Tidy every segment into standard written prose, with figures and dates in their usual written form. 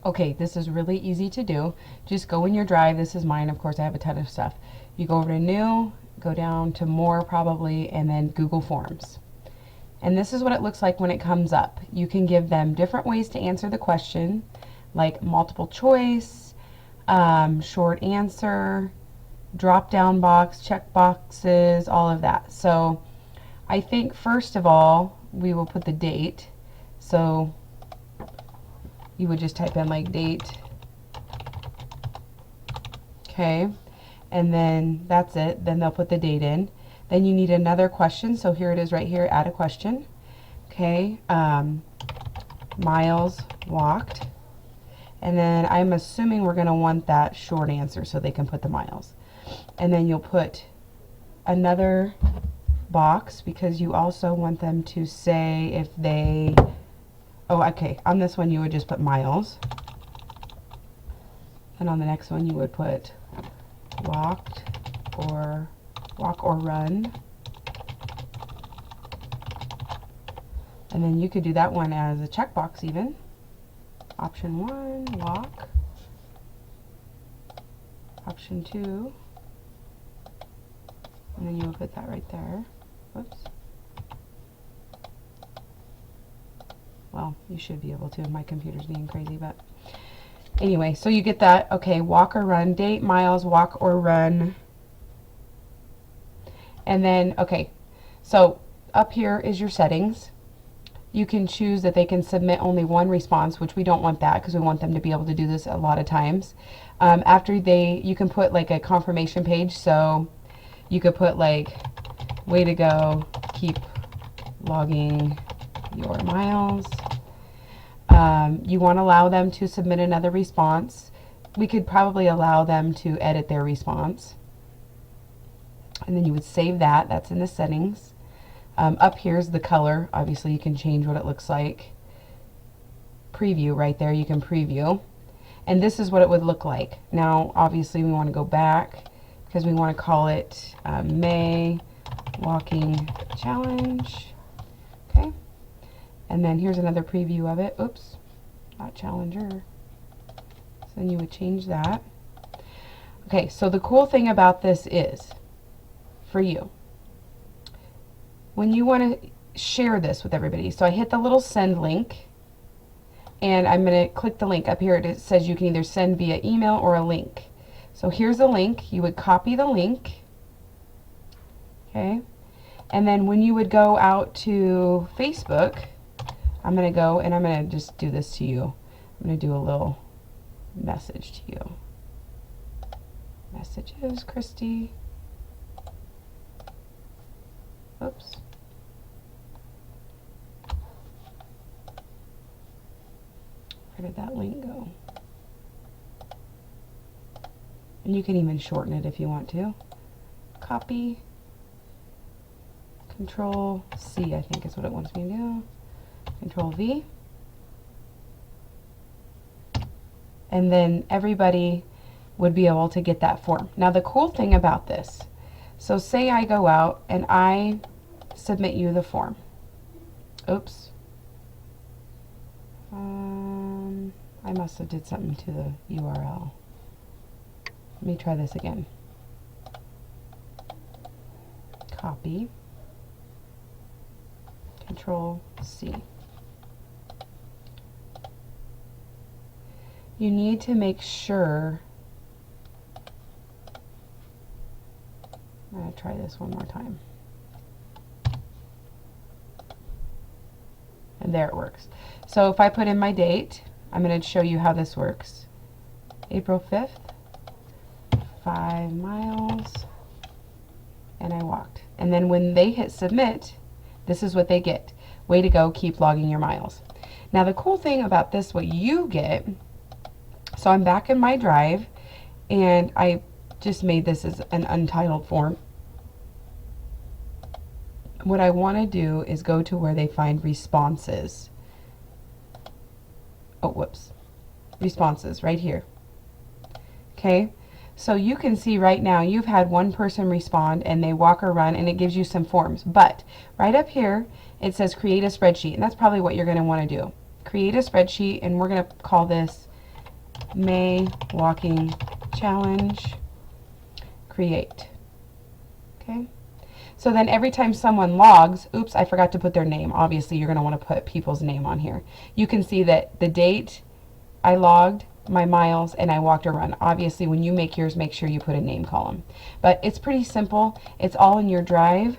Okay, this is really easy to do. Just go in your drive. This is mine. Of course, I have a ton of stuff. You go over to New, go down to More probably, and then Google Forms. And this is what it looks like when it comes up. You can give them different ways to answer the question, like multiple choice, short answer, drop down box, check boxes, all of that. So I think first of all, we will put the date. So you would just type in like date. Okay. And then that's it. Then they'll put the date in. Then you need another question. So here it is right here, add a question. Okay. Miles walked. And then I'm assuming we're going to want that short answer so they can put the miles. And then you'll put another box because you also want them to say if they, oh, okay, on this one you would just put miles. And on the next one you would put walk or run. And then you could do that one as a checkbox even. Option 1, walk. Option 2. And then you would put that right there. Whoops. Well, you should be able to. My computer's being crazy, but anyway, so you get that. Okay, walk or run, date, miles, walk or run. And then, okay, so up here is your settings. You can choose that they can submit only one response, which we don't want that because we want them to be able to do this a lot of times. After you can put like a confirmation page, so you could put like, way to go, keep logging your miles. You want to allow them to submit another response. We could probably allow them to edit their response. And then you would save that. That's in the settings. Up here's the color. Obviously you can change what it looks like. Preview right there, you can preview. And this is what it would look like. Now obviously we want to go back because we want to call it May Walking Challenge. Okay. And then here's another preview of it. Oops, not Challenger. So then you would change that. Okay, so the cool thing about this is, for you, when you want to share this with everybody, so I hit the little send link, and I'm going to click the link up here. It says you can either send via email or a link. So here's a link. You would copy the link, okay, and then when you would go out to Facebook, I'm going to go and I'm going to just do this to you. I'm going to do a little message to you. Messages, Christy. Oops. Where did that link go? And you can even shorten it if you want to. Copy. Control C, I think is what it wants me to do. Control V. And then everybody would be able to get that form. Now the cool thing about this, so say I go out and I submit you the form. Oops. I must have did something to the URL. Let me try this again. Copy. Control C. You need to make sure, I'm going to try this one more time. And there it works. So if I put in my date, I'm going to show you how this works. April 5th, 5 miles, and I walked. And then when they hit submit, this is what they get. Way to go, keep logging your miles. Now the cool thing about this, what you get, so I'm back in my drive, and I just made this as an untitled form. What I want to do is go to where they find responses. Oh, whoops. Responses, right here. Okay, so you can see right now you've had one person respond and they walk or run, and it gives you some forms. But right up here it says create a spreadsheet, and that's probably what you're going to want to do. Create a spreadsheet, and we're going to call this May Walking Challenge, create. Okay. So then every time someone logs, oops, I forgot to put their name. Obviously, you're going to want to put people's name on here. You can see that the date I logged, my miles, and I walked or run. Obviously, when you make yours, make sure you put a name column. But it's pretty simple. It's all in your Drive.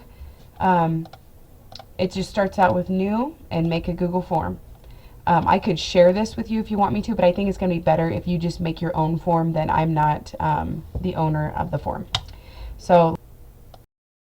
It just starts out with new and make a Google form. I could share this with you if you want me to, but I think it's going to be better if you just make your own form, then I'm not the owner of the form. So